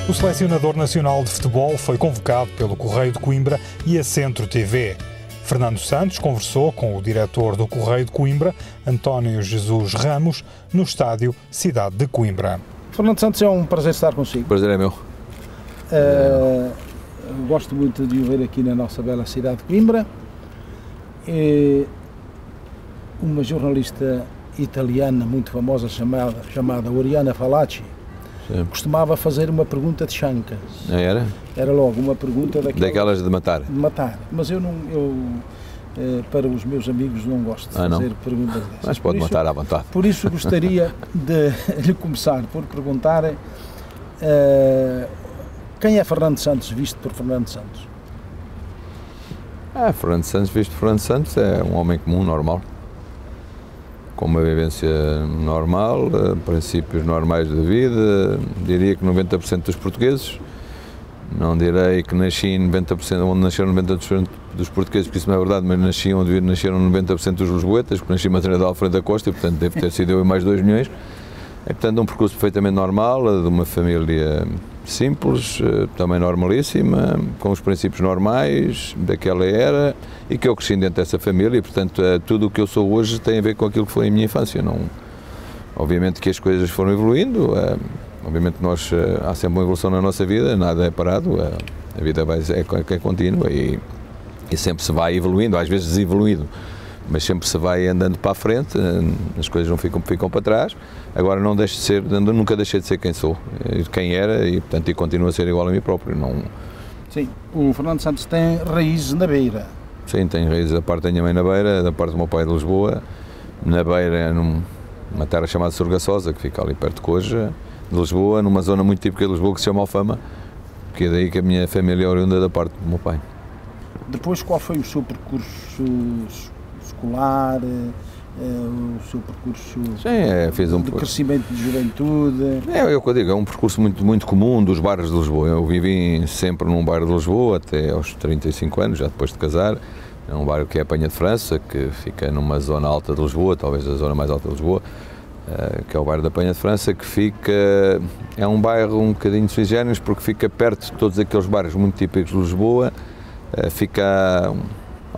O selecionador nacional de futebol foi convocado pelo Correio de Coimbra e a Centro TV. Fernando Santos conversou com o diretor do Correio de Coimbra, António Jesus Ramos, no estádio Cidade de Coimbra. Fernando Santos, é um prazer estar consigo. O prazer é meu. Gosto muito de o ver aqui na nossa bela cidade de Coimbra. Uma jornalista italiana muito famosa chamada Oriana Fallaci costumava fazer uma pergunta de chancas. Era logo uma pergunta daquelas de matar. Mas eu para os meus amigos não gosto de fazer perguntas dessas. Mas pode matar à vontade. Por isso gostaria de lhe começar por perguntar quem é Fernando Santos, visto por Fernando Santos? Fernando Santos, visto por Fernando Santos, é um homem comum, normal, com uma vivência normal, princípios normais da vida. Diria que 90% dos portugueses, não direi que nasci em 90%, onde nasceram 90% dos portugueses, porque isso não é verdade, mas nasci onde nasceram 90% dos lisboetas, porque nasci em Maternidade de Alfredo da Costa, e portanto deve ter sido eu e mais 2 milhões. É portanto um percurso perfeitamente normal, de uma família simples, também normalíssima, com os princípios normais daquela era, e que eu cresci dentro dessa família, e portanto tudo o que eu sou hoje tem a ver com aquilo que foi a minha infância. Obviamente que as coisas foram evoluindo, obviamente há sempre uma evolução na nossa vida, nada é parado, a vida é contínua e sempre se vai evoluindo, às vezes desevoluindo, mas sempre se vai andando para a frente, as coisas não ficam para trás. Agora nunca deixei de ser quem sou, quem era, e portanto continuo a ser igual a mim próprio. Sim, o Fernando Santos tem raízes na Beira. Sim, tem raízes da parte da minha mãe na Beira, da parte do meu pai de Lisboa, na Beira, numa terra chamada Sorgaçosa, que fica ali perto de Coja, de Lisboa, numa zona muito típica de Lisboa que se chama Alfama, que é daí que a minha família é oriunda da parte do meu pai. Depois, qual foi o seu percurso escolar, o seu percurso de crescimento de juventude? É o que eu digo, é um percurso muito, muito comum dos bairros de Lisboa. Eu vivi sempre num bairro de Lisboa até aos 35 anos, já depois de casar. É um bairro que é a Penha de França, que fica numa zona alta de Lisboa, talvez a zona mais alta de Lisboa, que é o bairro da Penha de França, que é um bairro um bocadinho sui generis, porque fica perto de todos aqueles bairros muito típicos de Lisboa, fica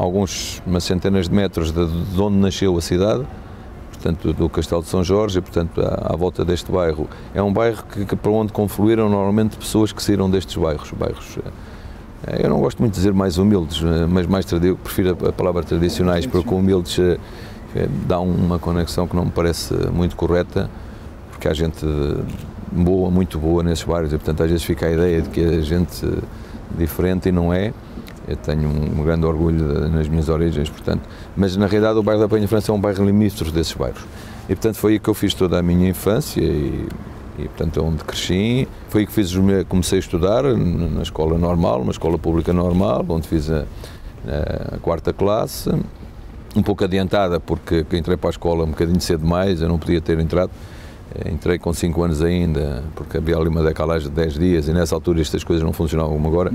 umas centenas de metros de onde nasceu a cidade, portanto do Castelo de São Jorge, e portanto à volta deste bairro. É um bairro que para onde confluíram normalmente pessoas que saíram destes bairros. Eu não gosto muito de dizer mais humildes, mas prefiro a palavra tradicionais, porque humildes dá uma conexão que não me parece muito correta, porque há gente boa, muito boa nesses bairros, e portanto às vezes fica a ideia de que a gente diferente, e não é. Eu tenho um grande orgulho nas minhas origens, portanto, mas na realidade o bairro da Penha de França é um bairro limítrofe desses bairros, e portanto foi aí que eu fiz toda a minha infância e portanto é onde cresci. Foi aí que comecei a estudar na escola normal, uma escola pública normal, onde fiz a 4ª classe, um pouco adiantada, porque entrei para a escola um bocadinho cedo demais, eu não podia ter entrado. Entrei com 5 anos ainda, porque havia ali uma decalagem de 10 dias, e nessa altura estas coisas não funcionavam como agora.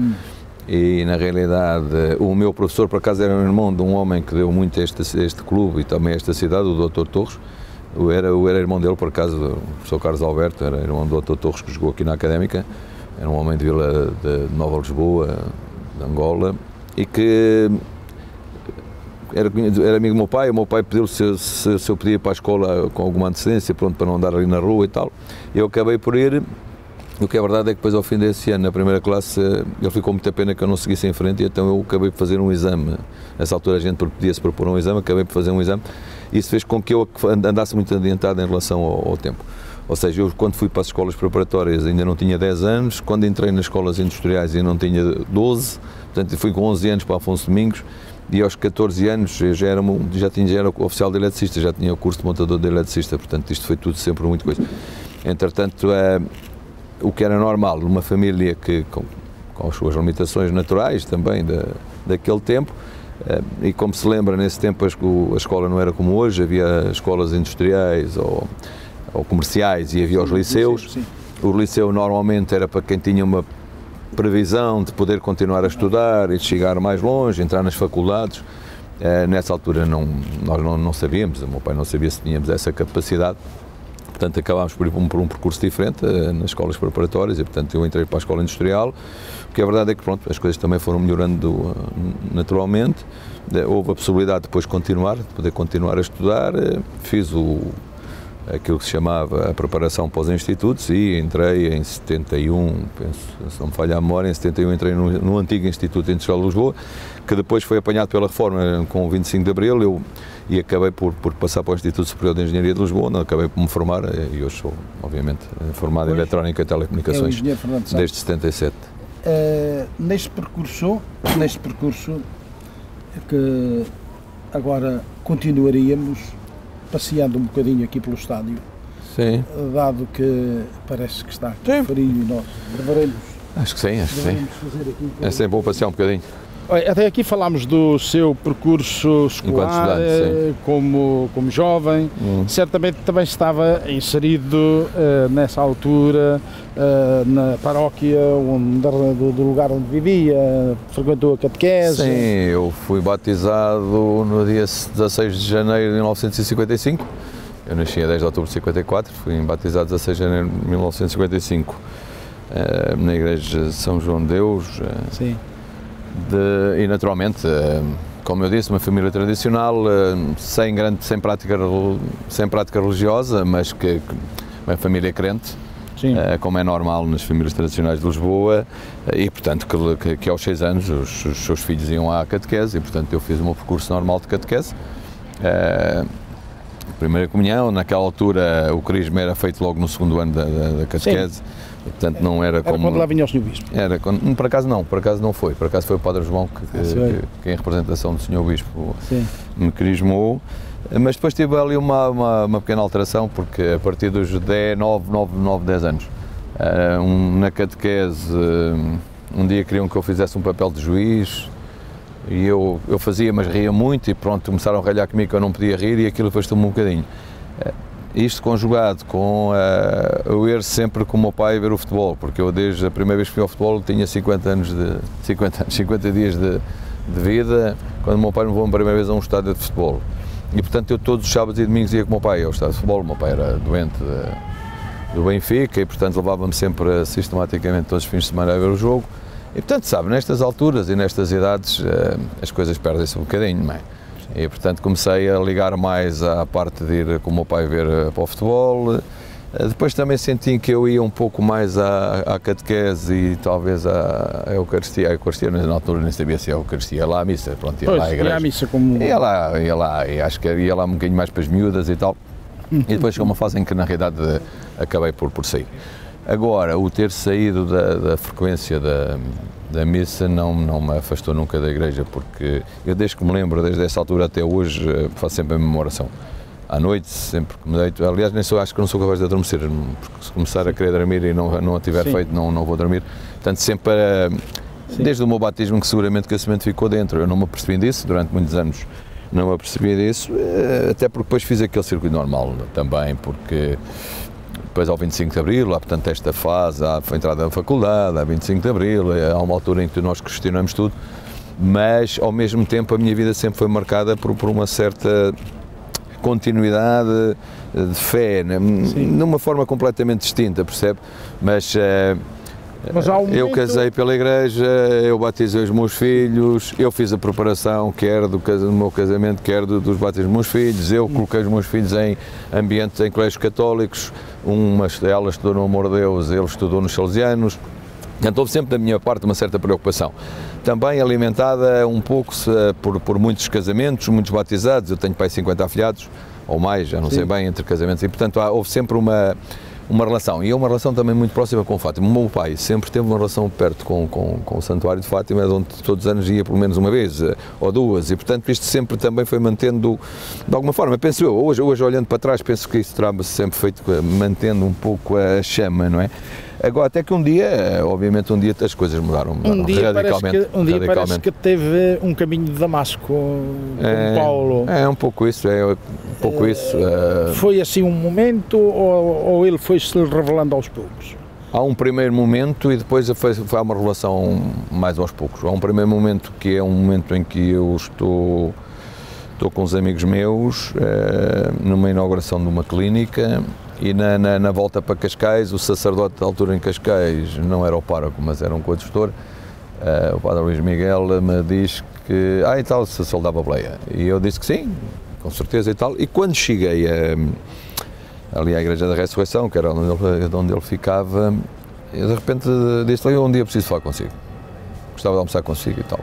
E na realidade o meu professor, por acaso, era um irmão de um homem que deu muito a este clube e também a esta cidade, o Dr. Torres. Eu era irmão dele, por acaso, o professor Carlos Alberto, era irmão do Dr. Torres, que jogou aqui na Académica, era um homem de Vila de Nova Lisboa, de Angola, e que era amigo do meu pai. O meu pai pediu se eu podia ir para a escola com alguma antecedência, pronto, para não andar ali na rua e tal. Eu acabei por ir. O que é verdade é que depois, ao fim desse ano, na 1ª classe, ele ficou muita pena que eu não seguisse em frente, e então eu acabei por fazer um exame. Nessa altura a gente podia-se propor um exame, acabei por fazer um exame, e isso fez com que eu andasse muito adiantado em relação ao tempo. Ou seja, eu quando fui para as escolas preparatórias ainda não tinha 10 anos, quando entrei nas escolas industriais ainda não tinha 12, portanto fui com 11 anos para Afonso Domingos, e aos 14 anos eu já era oficial de eletricista, já tinha o curso de montador de eletricista, portanto isto foi tudo sempre muito coisa. Entretanto, o que era normal numa família com as suas limitações naturais também daquele tempo, e como se lembra, nesse tempo a escola não era como hoje, havia escolas industriais ou comerciais, e havia os liceus. O liceu normalmente era para quem tinha uma previsão de poder continuar a estudar e de chegar mais longe, entrar nas faculdades. Nessa altura nós não sabíamos, o meu pai não sabia se tínhamos essa capacidade. portanto acabámos por ir por um percurso diferente nas escolas preparatórias e, portanto, eu entrei para a escola industrial, porque a verdade é que, pronto, as coisas também foram melhorando naturalmente, houve a possibilidade de depois de poder continuar a estudar, fiz aquilo que se chamava a preparação para os institutos e entrei em 71, penso, se não me falha a memória, em 71 entrei no antigo Instituto Industrial de Lisboa, que depois foi apanhado pela reforma com o 25 de Abril, e acabei por passar para o Instituto Superior de Engenharia de Lisboa, onde acabei por me formar, e hoje sou, obviamente, formado em Eletrónica e Telecomunicações, desde 77. Neste percurso que agora continuaríamos passeando um bocadinho aqui pelo estádio. Sim. Dado que parece que está frio e nós deveremos. Acho que sim. Fazer aqui é sempre bom passear um bocadinho. Até aqui falámos do seu percurso escolar como jovem. Certamente também estava inserido nessa altura na paróquia do lugar onde vivia, frequentou a catequese. Sim, eu fui batizado no dia 16 de janeiro de 1955. Eu nasci a 10 de outubro de 54, fui batizado 16 de janeiro de 1955 na igreja de São João de Deus. Sim. E naturalmente, como eu disse, uma família tradicional, sem prática religiosa, mas que uma família crente, como é normal nas famílias tradicionais de Lisboa, e portanto que aos 6 anos os seus filhos iam à catequese, e portanto eu fiz o meu percurso normal de catequese. Primeira comunhão, naquela altura o crisma era feito logo no segundo ano da catequese. Sim. E, portanto, não era como... Era quando lá vinha o Sr. Bispo? Por acaso não foi, por acaso foi o Padre João que em representação do Sr. Bispo me crismou, mas depois tive ali uma pequena alteração, porque a partir dos 10 anos, na catequese, um dia queriam que eu fizesse um papel de juiz, e eu fazia, mas ria muito, e pronto, começaram a ralhar comigo que eu não podia rir, e aquilo afastou-me um bocadinho. Isto conjugado com eu ir sempre com o meu pai a ver o futebol, porque eu desde a primeira vez que fui ao futebol tinha 50 dias de vida, quando o meu pai me levou a primeira vez a um estádio de futebol. E portanto eu todos os sábados e domingos ia com o meu pai ao estádio de futebol. O meu pai era doente do Benfica e portanto levava-me sempre sistematicamente todos os fins de semana a ver o jogo. E portanto, sabe, nestas alturas e nestas idades as coisas perdem-se um bocadinho, não é? E portanto comecei a ligar mais à parte de ir com o meu pai ver para o futebol. Depois também senti que eu ia um pouco mais à catequese e talvez à Eucaristia. A Eucaristia na altura nem sabia se a Eucaristia, ia lá à missa, pronto, ia lá à igreja. Ia à missa como... Ia lá, e acho que ia lá um bocadinho mais para as miúdas e tal. E depois chegou uma fase em que na realidade acabei por sair. Agora, o ter saído da frequência da missa não me afastou nunca da igreja, porque eu desde que me lembro, desde essa altura até hoje, faço sempre a mesma oração. À noite, sempre que me deito, aliás, acho que não sou capaz de adormecer, porque se começar a querer dormir e não a tiver feito, não vou dormir. Portanto, sempre, desde o meu batismo, que seguramente que a semente ficou dentro, eu não me apercebi disso, durante muitos anos não me apercebi disso, até porque depois fiz aquele circuito normal também, porque depois ao 25 de Abril, há portanto esta fase, há a entrada na faculdade, há 25 de Abril, há uma altura em que nós questionamos tudo, mas ao mesmo tempo a minha vida sempre foi marcada por uma certa continuidade de fé, numa forma completamente distinta, percebe? Mas eu casei pela igreja, eu batizei os meus filhos, eu fiz a preparação, quer do meu casamento, quer dos batismos dos meus filhos, eu coloquei os meus filhos em ambientes, em colégios católicos, ela estudou no Amor de Deus, ele estudou nos Salesianos. Portanto, houve sempre da minha parte uma certa preocupação, também alimentada um pouco por muitos casamentos, muitos batizados. Eu tenho pai 50 afilhados, ou mais, já não sei bem, entre casamentos, e portanto houve sempre uma relação, e é uma relação também muito próxima com Fátima. O meu pai sempre teve uma relação perto com o Santuário de Fátima, onde todos os anos ia pelo menos uma vez, ou duas, e portanto isto sempre também foi mantendo, de alguma forma, penso eu, hoje olhando para trás, penso que isso terá sempre feito, mantendo um pouco a chama, não é? Agora, até que um dia, obviamente as coisas mudaram radicalmente. Parece que teve um caminho de Damasco com Paulo. É um pouco isso, Foi assim um momento ou ele foi-se revelando aos poucos? Há um primeiro momento e depois foi uma revelação mais aos poucos. Há um primeiro momento que é um momento em que eu estou com os amigos meus numa inauguração de uma clínica E na volta para Cascais, o sacerdote da altura em Cascais não era o pároco, mas era um coadjutor, o padre Luís Miguel me diz que, e tal, se soldava boleia. E eu disse que sim, com certeza e tal. E quando cheguei ali à Igreja da Ressurreição, que era onde ele ficava, eu de repente disse-lhe, um dia preciso falar consigo. Gostava de almoçar consigo e tal.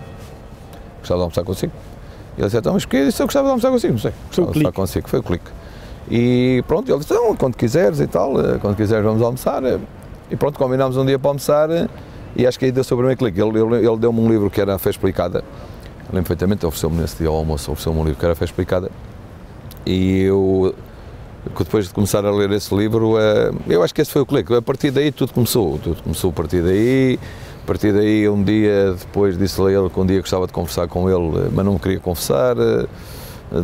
Gostava de almoçar consigo. E ele disse, então, mas porquê? Eu disse, eu gostava de almoçar consigo, não sei. Gostava de almoçar consigo, foi o clique. E pronto, ele disse, então, quando quiseres e tal, quando quiseres vamos almoçar. E pronto, combinámos um dia para almoçar e acho que aí deu-se o primeiro clique. Ele deu-me um livro que era a Fé Explicada. Lembro perfeitamente, ofereceu-me nesse dia ao almoço, ofereceu-me um livro que era a Fé Explicada. E eu, depois de começar a ler esse livro, eu acho que esse foi o clique. A partir daí tudo começou a partir daí. A partir daí, um dia depois disse-lhe a ele que um dia gostava de conversar com ele, mas não me queria confessar.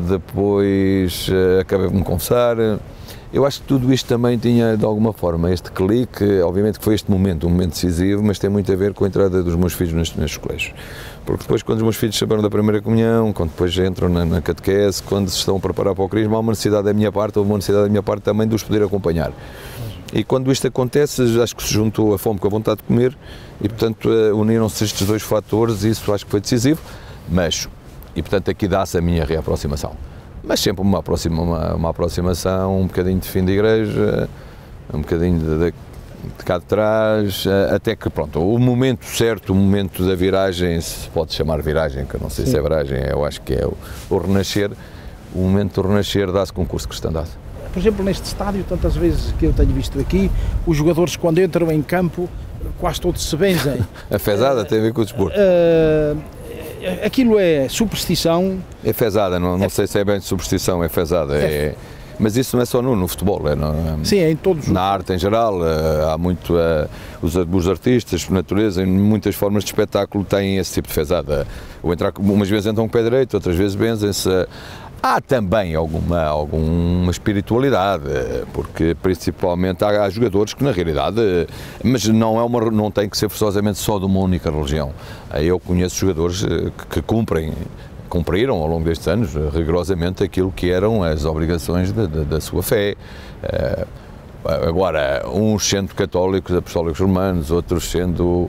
Depois acabei de me confessar. Eu acho que tudo isto também tinha, de alguma forma, este clique, obviamente que foi este momento, um momento decisivo, mas tem muito a ver com a entrada dos meus filhos nestes colégios. Porque depois, quando os meus filhos saberam da primeira comunhão, quando depois entram na catequese, quando se estão a preparar para o crisma, há uma necessidade da minha parte, houve uma necessidade da minha parte também de os poder acompanhar. E quando isto acontece, acho que se juntou a fome com a vontade de comer e, portanto, uniram-se estes dois fatores e isso acho que foi decisivo, e, portanto, aqui dá-se a minha reaproximação. Mas sempre uma aproximação, um bocadinho de fim de igreja, um bocadinho de cá de trás, até que, pronto, o momento certo, o momento da viragem, se pode chamar viragem, que eu não sei se é viragem, eu acho que é o renascer, o momento do renascer dá-se com o curso de cristandade. Por exemplo, neste estádio, tantas vezes que eu tenho visto aqui, os jogadores quando entram em campo, quase todos se benzem. A fezada tem a ver com o desporto. Aquilo é superstição? É fezada, não sei se é bem de superstição, é fezada. Mas isso não é só no futebol, sim, é em todos. Na arte em geral, há muito, os artistas, por natureza, em muitas formas de espetáculo têm esse tipo de fezada. Umas vezes entram com o pé direito, outras vezes benzem-se. Há também alguma espiritualidade, porque principalmente há jogadores que na realidade, mas não tem que ser forçosamente só de uma única religião. Eu conheço jogadores que cumpriram ao longo destes anos rigorosamente aquilo que eram as obrigações da sua fé. Agora, uns sendo católicos, apostólicos romanos, outros sendo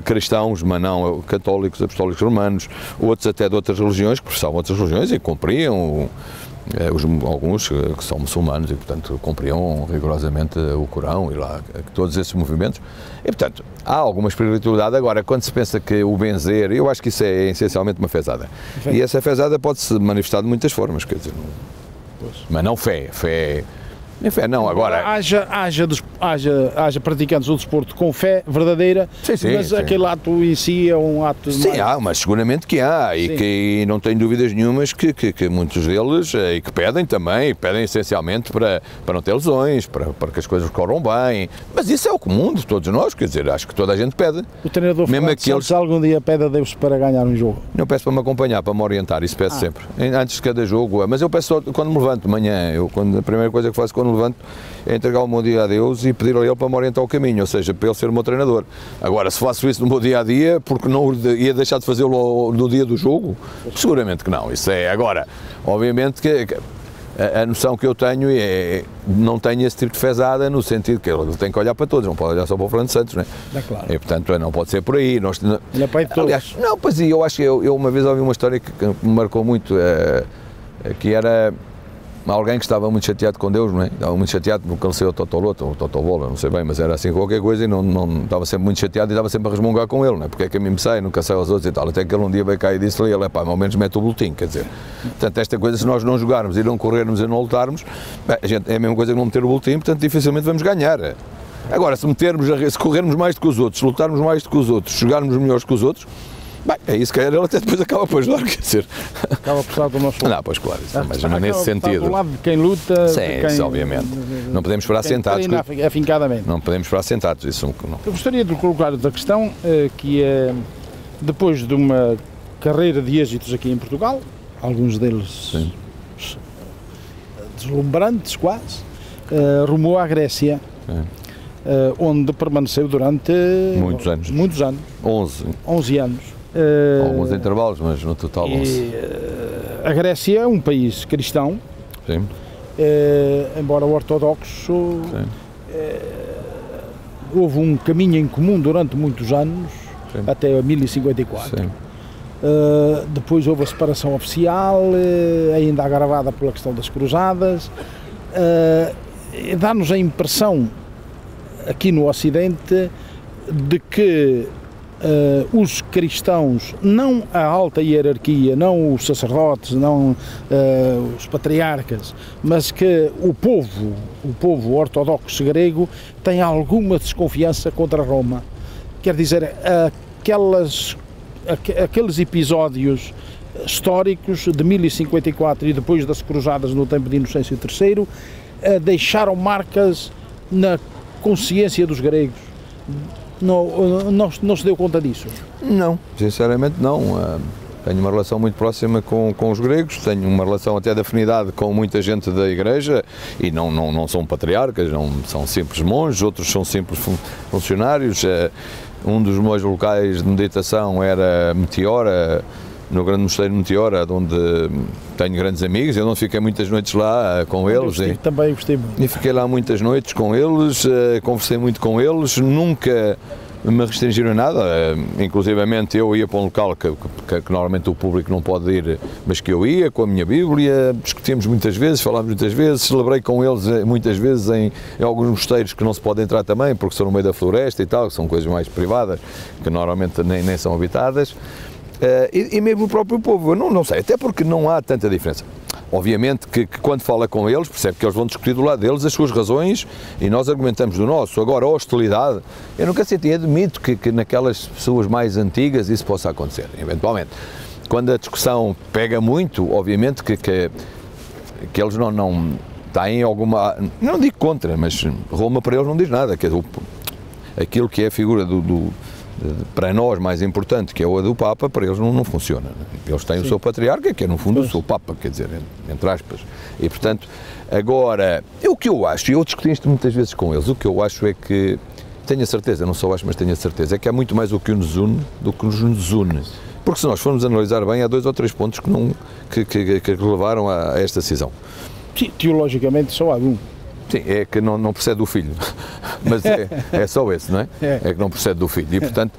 cristãos, mas não católicos, apostólicos romanos, outros até de outras religiões, que professavam outras religiões e cumpriam, alguns que são muçulmanos e, portanto, cumpriam rigorosamente o Corão e lá, todos esses movimentos. E, portanto, há alguma espiritualidade. Agora, quando se pensa que o benzer, eu acho que isso é essencialmente uma fezada. E essa fezada pode-se manifestar de muitas formas, quer dizer, mas não fé. Fé não, agora... Haja praticantes do desporto com fé verdadeira, mas aquele ato em si é um ato... Sim, há, mas seguramente que há, e que não tenho dúvidas nenhumas que muitos deles, e que pedem essencialmente para não ter lesões, para que as coisas corram bem, mas isso é o comum de todos nós, quer dizer, acho que toda a gente pede. O treinador Santos algum dia pede a Deus para ganhar um jogo? Não, peço para me acompanhar, para me orientar, isso peço sempre, antes de cada jogo, mas eu peço só quando me levanto de manhã, a primeira coisa que faço quando me levanto é entregar o meu dia a Deus e pedir a Ele para me orientar o caminho, ou seja, para Ele ser o meu treinador. Agora, se faço isso no meu dia a dia, porque não ia deixar de fazê-lo no dia do jogo? Seguramente que não. Isso é. Agora, obviamente que a noção que eu tenho não tenho esse tipo de fezada, no sentido que ele tem que olhar para todos, não pode olhar só para o Fernando Santos, não é? É claro. E, portanto, não pode ser por aí. Ele é pai de todos. Aliás, não, pois eu acho que eu uma vez ouvi uma história que me marcou muito, que era alguém que estava muito chateado com Deus, não é? Estava muito chateado porque ele saiu o Totoloto, ou Totobola, não sei bem, mas era assim qualquer coisa e não estava sempre muito chateado e estava sempre a resmungar com ele, não é? Porque é que a mim me sai, nunca sai aos outros e tal. Até que ele um dia veio cá e disse-lhe, ele, pá, ao menos mete o boletim, quer dizer. Portanto, esta coisa, se nós não jogarmos e não corrermos e não lutarmos, bem, é a mesma coisa que não meter o boletim, portanto, dificilmente vamos ganhar. Agora, se corrermos mais do que os outros, se lutarmos mais do que os outros, jogarmos melhores que os outros, bem, é isso que ele até depois acaba por ajudar, quer dizer. Acaba por estar do nosso lado. Não, pois claro, mas nesse sentido. Do lado de quem luta. Sim, isso, obviamente. Não podemos esperar sentados. Afincadamente. Não podemos esperar sentados, isso não. Eu gostaria de colocar outra questão, que é, depois de uma carreira de êxitos aqui em Portugal, alguns deles deslumbrantes quase, rumou à Grécia. Onde permaneceu durante muitos anos. 11 anos. Alguns intervalos, mas no total 11. A Grécia é um país cristão. Sim. embora ortodoxo, houve um caminho em comum durante muitos anos, sim, até 1054. Sim. Depois houve a separação oficial, ainda agravada pela questão das cruzadas. Dá-nos a impressão, aqui no Ocidente, de que os cristãos, não a alta hierarquia, não os sacerdotes, não os patriarcas, mas que o povo ortodoxo grego tem alguma desconfiança contra Roma. Quer dizer, aqueles episódios históricos de 1054 e depois das cruzadas no tempo de Inocêncio III deixaram marcas na consciência dos gregos. Não se deu conta disso? Não, sinceramente não. Tenho uma relação muito próxima com os gregos, tenho uma relação até de afinidade com muita gente da igreja, e não são patriarcas, não são simples monges, outros são simples funcionários. Um dos meus locais de meditação era Meteora, no grande mosteiro de Meteora, onde tenho grandes amigos. Eu não fiquei muitas noites lá com eles. Também gostei muito. E fiquei lá muitas noites com eles, conversei muito com eles, nunca me restringiram a nada, inclusivamente eu ia para um local que normalmente o público não pode ir, mas que eu ia com a minha Bíblia, discutimos muitas vezes, falámos muitas vezes, celebrei com eles muitas vezes em alguns mosteiros que não se pode entrar também, porque são no meio da floresta e tal, que são coisas mais privadas, que normalmente nem são habitadas, e mesmo o próprio povo, eu não sei, até porque não há tanta diferença. Obviamente que quando fala com eles, percebe que eles vão discutir do lado deles as suas razões e nós argumentamos do nosso. Agora, a hostilidade, eu nunca senti, admito que naquelas pessoas mais antigas isso possa acontecer, eventualmente. Quando a discussão pega muito, obviamente que eles não têm alguma, não digo contra, mas Roma para eles não diz nada, quer dizer, aquilo que é a figura para nós mais importante, que é o do Papa, para eles não funciona. Eles têm, sim, o seu patriarca, que é no fundo o seu Papa, quer dizer, entre aspas. E portanto, agora, o que eu acho, e eu discuti isto muitas vezes com eles, o que eu acho é que, tenho a certeza, não só acho, mas tenho a certeza, é que há muito mais o que nos une do que nos desune. Porque se nós formos analisar bem, há 2 ou 3 pontos que levaram a esta decisão. Sim, teologicamente só há um. Sim, é que não procede do filho, mas é só esse, não é? É que não procede do filho, e portanto...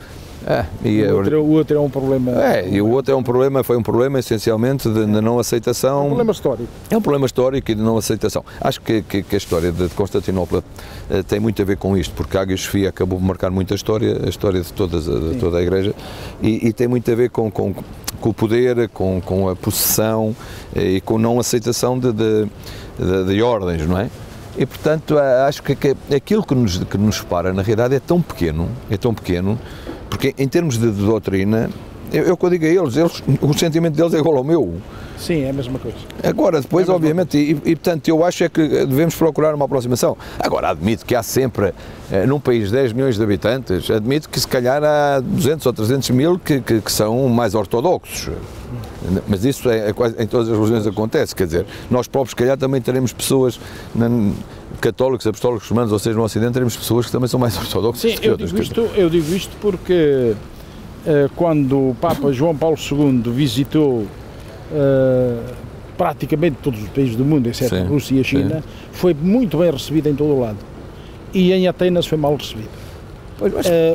o outro é um problema... E o outro foi um problema essencialmente de não aceitação... É um problema histórico. É um problema histórico e de não aceitação. Acho que a história de Constantinopla tem muito a ver com isto, porque a Hagia Sophia acabou por marcar muito a história de toda a Igreja, e tem muito a ver com o poder, com a possessão e com a não aceitação de ordens, não é? E, portanto, acho que aquilo que nos separa, na realidade, é tão pequeno, porque em termos de doutrina, eu quando digo a eles, o sentimento deles é igual ao meu. Sim, é a mesma coisa. Agora, depois, obviamente, e portanto, eu acho é que devemos procurar uma aproximação. Agora, admito que há sempre, num país de 10 milhões de habitantes, admito que se calhar há 200 ou 300 mil que são mais ortodoxos. Mas isso em todas as religiões acontece, quer dizer, nós próprios, se calhar, também teremos pessoas católicos, apostólicos, romanos, ou seja, no Ocidente, teremos pessoas que também são mais ortodoxas. Sim, eu digo isto porque quando o Papa João Paulo II visitou praticamente todos os países do mundo, exceto a Rússia e a China, sim, foi muito bem recebido em todo o lado. E em Atenas foi mal recebido.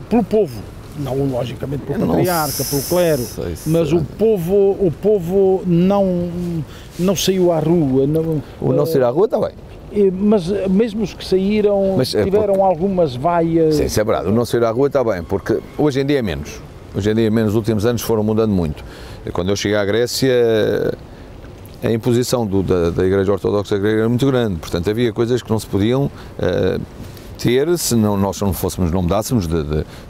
Pelo povo. Não, logicamente, pelo patriarca, pelo clero, mas o povo não saiu à rua. Não sair à rua está bem. Mas mesmo os que saíram, tiveram algumas vaias... Sim, isso é verdade, o não sair à rua está bem, porque hoje em dia é menos. Hoje em dia é menos, os últimos anos foram mudando muito. Quando eu cheguei à Grécia, a imposição da Igreja Ortodoxa grega era muito grande, portanto havia coisas que não se podiam ter se nós não mudássemos,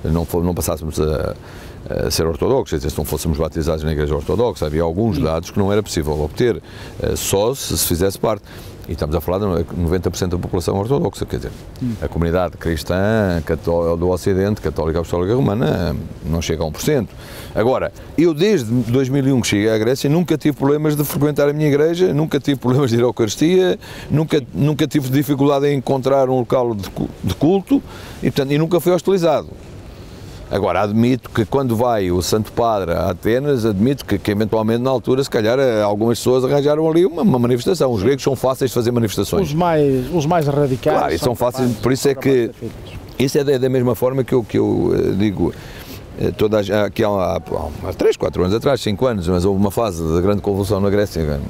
não passássemos a ser ortodoxos, se não fôssemos batizados na Igreja Ortodoxa. Havia alguns dados que não era possível obter, só se fizesse parte. E estamos a falar de 90% da população ortodoxa, quer dizer, a comunidade cristã do Ocidente, católica apostólica romana, não chega a 1%. Agora, eu desde 2001 que cheguei à Grécia nunca tive problemas de frequentar a minha igreja, nunca tive problemas de ir à Eucaristia, nunca tive dificuldade em encontrar um local de culto e nunca fui hostilizado. Agora, admito que quando vai o Santo Padre a Atenas, admito que eventualmente na altura, se calhar, algumas pessoas arranjaram ali uma manifestação. Os gregos são fáceis de fazer manifestações. Os mais radicais. Claro, e são fáceis, por isso é que... Isso é da mesma forma que eu digo... Aqui há 3, 4 anos atrás, 5 anos, mas houve uma fase de grande convulsão na Grécia,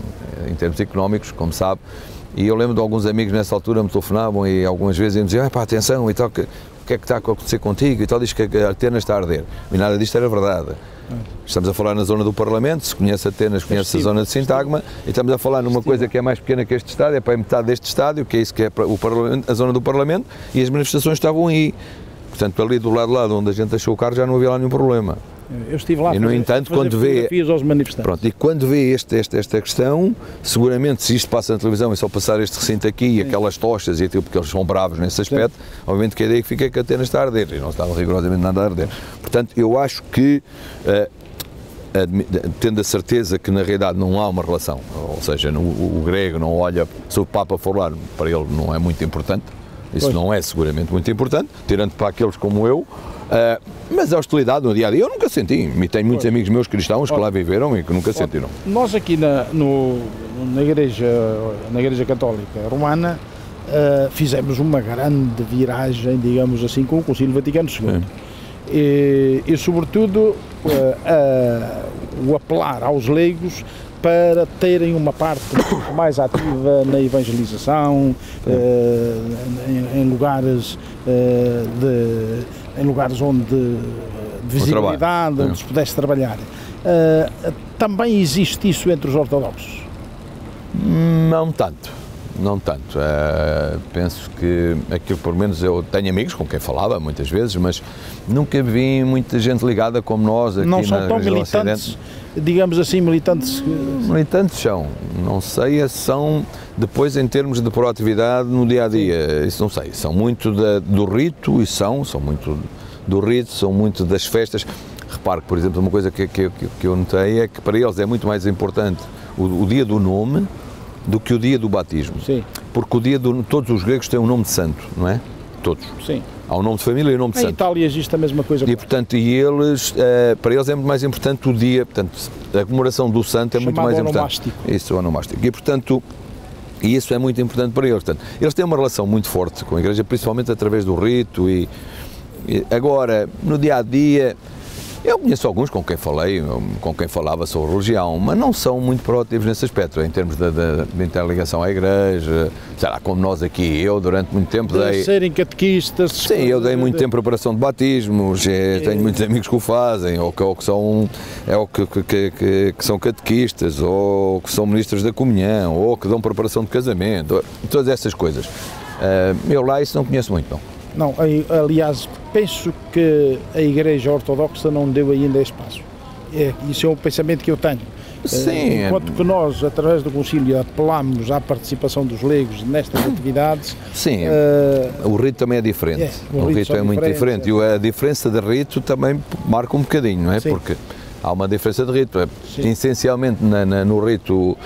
em termos económicos, como sabe, e eu lembro de alguns amigos nessa altura me telefonavam e algumas vezes iam dizer, pá, atenção e tal, o que é que está a acontecer contigo e tal, diz que Atenas está a arder. E nada disto era verdade. Estamos a falar na zona do Parlamento, se conhece Atenas, conhece a zona de Sintagma, e estamos a falar numa coisa que é mais pequena que este estádio, é para a metade deste estádio, que é isso que é o Parlamento, a zona do Parlamento, e as manifestações estavam aí. Portanto, ali do lado onde a gente deixou o carro já não havia lá nenhum problema. Eu estive lá e, no entanto, quando vê aos manifestantes. Pronto, e quando vê esta questão, seguramente se isto passa na televisão e só passar este recinto aqui e aquelas tochas e aquilo, porque eles são bravos nesse aspecto, obviamente que a ideia que fica é que a Atenas está a arder, e não estava rigorosamente nada a arder. Portanto, eu acho que, tendo a certeza que na realidade não há uma relação, ou seja, o grego não olha, se o Papa for lá, para ele não é muito importante, isso não é seguramente muito importante, tirando para aqueles como eu, mas a hostilidade no dia-a-dia eu nunca senti, e tenho muitos amigos meus cristãos que lá viveram e que nunca sentiram. Nós aqui na Igreja Católica Romana fizemos uma grande viragem, digamos assim, com o Concílio Vaticano II. E sobretudo, o apelar aos leigos para terem uma parte mais ativa na evangelização, em lugares onde de visibilidade, onde se pudesse trabalhar. Também existe isso entre os ortodoxos? Não tanto. Não tanto. Penso que aquilo, pelo menos eu tenho amigos com quem falava muitas vezes, mas nunca vi muita gente ligada como nós aqui. Não são tão militantes, digamos assim, militantes? Militantes são, não sei, são depois em termos de proatividade no dia-a-dia, isso não sei, são muito do rito e são muito do rito, são muito das festas. Repare que, por exemplo, uma coisa que eu notei é que para eles é muito mais importante o dia do nome do que o dia do batismo. Sim. Porque todos os gregos têm um nome de santo, não é? Todos. Sim. Há um nome de família e um nome de santo. Em Itália existe a mesma coisa. E, portanto, eles, para eles é muito mais importante o dia, portanto, a comemoração do santo é muito mais importante. Onomástico. Isso, o onomástico. E, portanto, isso é muito importante para eles. Portanto, eles têm uma relação muito forte com a Igreja, principalmente através do rito e agora, no dia-a-dia, eu conheço alguns com quem falava sobre religião, mas não são muito proativos nesse aspecto, em termos de interligação à Igreja, sei lá, como nós aqui, eu durante muito tempo dei... serem catequistas... Sim, eu dei muito tempo preparação de batismos, tenho muitos amigos que o fazem, ou que são catequistas, ou que são ministros da comunhão, ou que dão preparação de casamento, todas essas coisas. Eu lá isso não conheço muito, não. Não, aliás, penso que a Igreja Ortodoxa não deu ainda esse passo. Isso é um pensamento que eu tenho. Sim. Enquanto que nós, através do Concílio, apelamos à participação dos leigos nestas atividades... Sim, o rito também é diferente. O rito é muito diferente. E a diferença de rito também marca um bocadinho, não é? Sim. Porque há uma diferença de rito. Essencialmente, no rito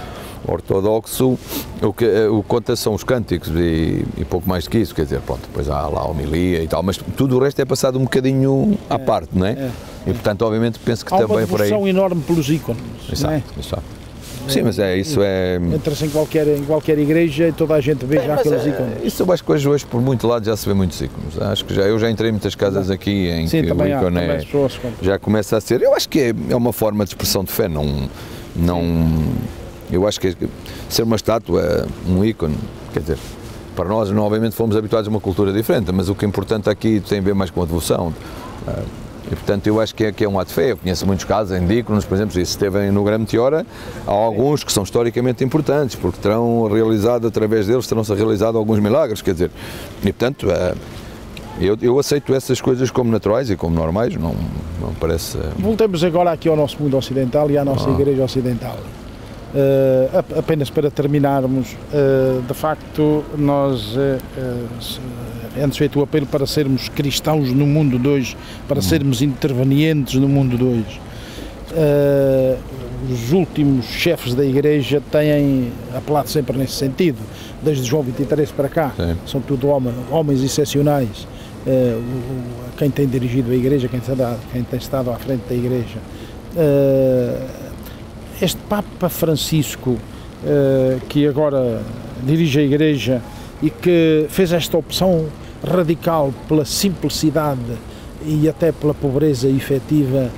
ortodoxo, o que conta são os cânticos e pouco mais do que isso, quer dizer, pronto, depois há lá a homilia e tal, mas tudo o resto é passado um bocadinho à parte, não é? E portanto, obviamente, penso que também por aí... Há uma devoção enorme pelos ícones, não é? Exato. Sim, mas isso é... Entra-se em qualquer igreja e toda a gente vê já aqueles ícones. Isso eu acho que hoje por muito lado já se vê muitos ícones. Acho que eu já entrei em muitas casas aqui em que o ícone já começa a ser... Eu acho que é uma forma de expressão de fé, eu acho que ser uma estátua, um ícone, quer dizer, para nós, obviamente, fomos habituados a uma cultura diferente, mas o que é importante aqui tem a ver mais com a devoção. E, portanto, eu acho que é um ato de fé. Eu conheço muitos casos em ícones, por exemplo, se esteve no Grande Meteora, há alguns que são historicamente importantes, porque terão realizado, através deles, terão-se realizado alguns milagres, quer dizer, e, portanto, eu aceito essas coisas como naturais e como normais, não parece... Voltemos agora aqui ao nosso mundo ocidental e à nossa Igreja Ocidental. Apenas para terminarmos, de facto, nós é-nos feito o apelo para sermos cristãos no mundo de hoje, para sermos intervenientes no mundo de hoje. Os últimos chefes da Igreja têm apelado sempre nesse sentido, desde João 23 para cá. Sim. São tudo homens excepcionais quem tem dirigido a Igreja, quem tem estado à frente da Igreja. Este Papa Francisco, que agora dirige a Igreja e que fez esta opção radical pela simplicidade e até pela pobreza efetiva,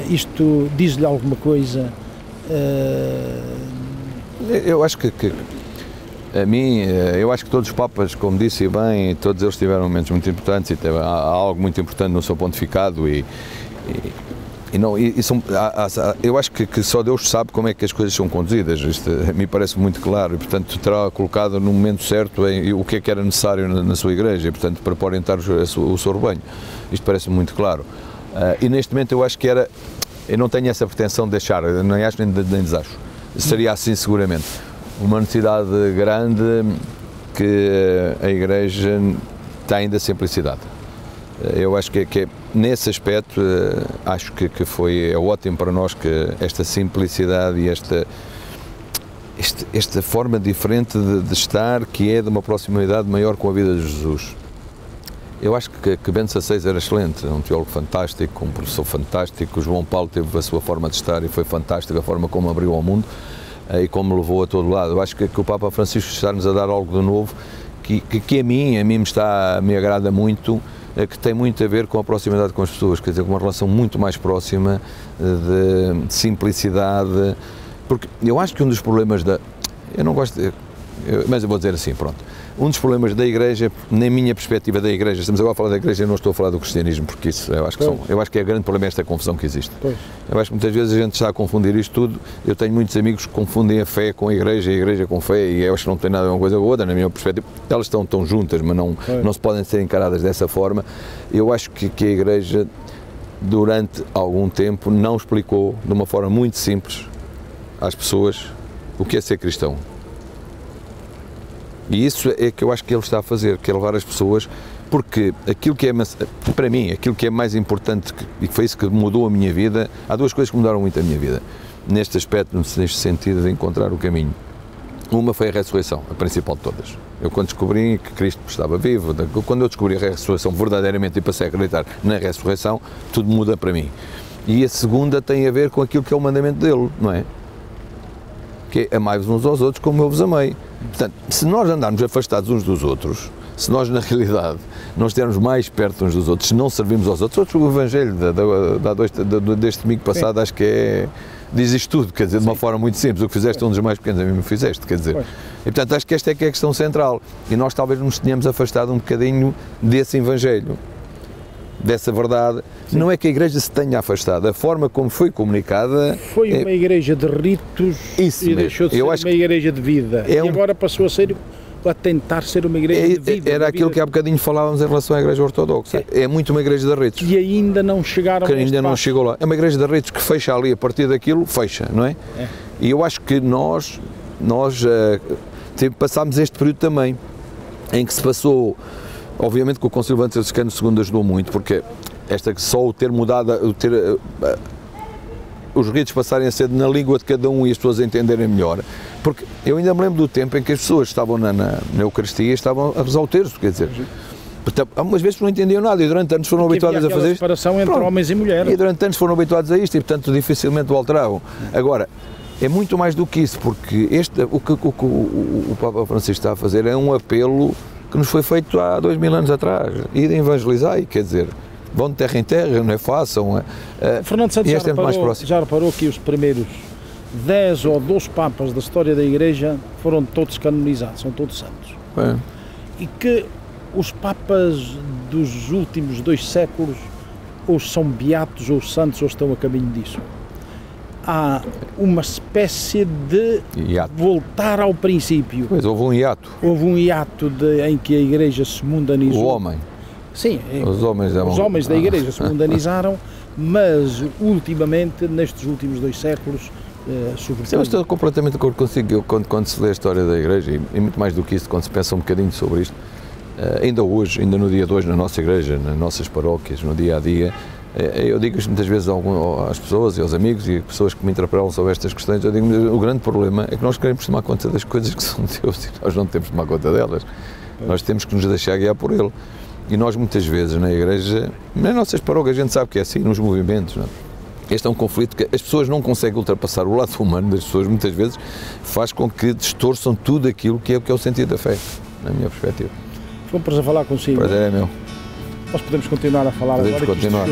isto diz-lhe alguma coisa? Eu acho que a mim, eu acho que todos os Papas, como disse bem, todos eles tiveram momentos muito importantes e há algo muito importante no seu pontificado eu acho que só Deus sabe como é que as coisas são conduzidas. Isto me parece muito claro e, portanto, terá colocado no momento certo o que era necessário na sua Igreja e, portanto, para orientar o seu rebanho. Isto parece muito claro. E neste momento eu acho que eu não tenho essa pretensão de deixar, nem acho nem desacho. Seria assim seguramente. Uma necessidade grande que a Igreja tem ainda simplicidade. Eu acho que nesse aspecto, acho que é ótimo para nós que esta simplicidade e esta forma diferente de estar, que é de uma proximidade maior com a vida de Jesus. Eu acho que Bento XVI era excelente, um teólogo fantástico, um professor fantástico, João Paulo teve a sua forma de estar e foi fantástica a forma como abriu ao mundo e como levou a todo lado. Eu acho que o Papa Francisco está-nos a dar algo de novo que a mim me agrada muito, que tem muito a ver com a proximidade com as pessoas, quer dizer, com uma relação muito mais próxima, de simplicidade, porque eu acho que um dos problemas eu não gosto mas eu vou dizer assim, pronto, um dos problemas da Igreja, na minha perspectiva da Igreja, estamos agora a falar da Igreja, eu não estou a falar do cristianismo, porque isso eu acho que é o grande problema, esta confusão que existe. Pois. Eu acho que muitas vezes a gente está a confundir isto tudo. Eu tenho muitos amigos que confundem a fé com a Igreja com fé, e eu acho que não tem nada a ver uma coisa com a outra, na minha perspectiva. Elas estão juntas, mas não se podem ser encaradas dessa forma. Eu acho que a Igreja, durante algum tempo, não explicou de uma forma muito simples às pessoas o que é ser cristão. E isso é que eu acho que ele está a fazer, que é levar as pessoas, porque aquilo que é, para mim, aquilo que é mais importante, e foi isso que mudou a minha vida, há duas coisas que mudaram muito a minha vida, neste aspecto, neste sentido de encontrar o caminho. Uma foi a ressurreição, a principal de todas. Eu quando descobri que Cristo estava vivo, quando eu descobri a ressurreição verdadeiramente e passei a acreditar na ressurreição, tudo muda para mim. E a segunda tem a ver com aquilo que é o mandamento dele, não é? Que é amai-vos uns aos outros como eu vos amei. Portanto, se nós andarmos afastados uns dos outros, se nós na realidade não estivermos mais perto uns dos outros, se não servirmos aos outros, o Evangelho deste domingo passado, acho que diz isto tudo, quer dizer, de uma forma muito simples, o que fizeste a um dos mais pequenos, a mim me fizeste, quer dizer. E portanto acho que esta é que é a questão central, e nós talvez nos tenhamos afastado um bocadinho desse Evangelho, dessa verdade. Sim. Não é que a Igreja se tenha afastado, a forma como foi comunicada... Foi uma igreja de ritos e deixou de ser uma igreja de vida, e agora passou a tentar ser uma igreja de vida. Era aquilo que há bocadinho falávamos em relação à Igreja Ortodoxa, é muito uma igreja de ritos. E ainda não chegaram que ainda não chegou lá. É uma igreja de ritos que fecha ali, a partir daquilo, fecha, não é? E eu acho que nós passámos este período também, em que se passou... Obviamente que o Concílio Vaticano II ajudou muito, porque só o ter mudado, os ritos passarem a ser na língua de cada um e as pessoas entenderem melhor, porque eu ainda me lembro do tempo em que as pessoas estavam na Eucaristia e estavam a rezar o terço, quer dizer, portanto, algumas vezes não entendiam nada e durante anos foram habituados a fazer isto. Separação entre homens e mulheres. E durante anos foram habituados a isto e, portanto, dificilmente o alteravam. Agora, é muito mais do que isso, porque o que o Papa Francisco está a fazer é um apelo que nos foi feito há 2000 anos atrás, e de evangelizar, quer dizer, vão de terra em terra, não é? Façam. Fernando Santos já reparou que os primeiros 10 ou 12 papas da história da Igreja foram todos canonizados, são todos santos. E que os papas dos últimos 2 séculos ou são beatos ou santos ou estão a caminho disso. Há uma espécie de voltar ao princípio. Pois, houve um hiato. Houve um hiato em que a Igreja se mundanizou. O homem. Sim, os homens da Igreja se mundanizaram, mas ultimamente, nestes últimos 2 séculos, sobretudo... Eu estou completamente de acordo consigo, quando se lê a história da Igreja, e muito mais do que isso, quando se pensa um bocadinho sobre isto, ainda hoje, ainda no dia de hoje, na nossa Igreja, nas nossas paróquias, no dia a dia, eu digo isto muitas vezes às pessoas e aos amigos e pessoas que me interpelam sobre estas questões, eu digo, o grande problema é que nós queremos tomar conta das coisas que são de Deus e nós não temos que tomar conta delas. Nós temos que nos deixar guiar por Ele. E nós muitas vezes na igreja, nas nossas paróquias a gente sabe que é assim, nos movimentos, não é? Este é um conflito que as pessoas não conseguem ultrapassar. O lado humano das pessoas muitas vezes faz com que distorçam tudo aquilo que é o sentido da fé, na minha perspectiva. Foi um prazer falar consigo. Prazer é meu. Nós podemos continuar a falar podemos agora. Continuar.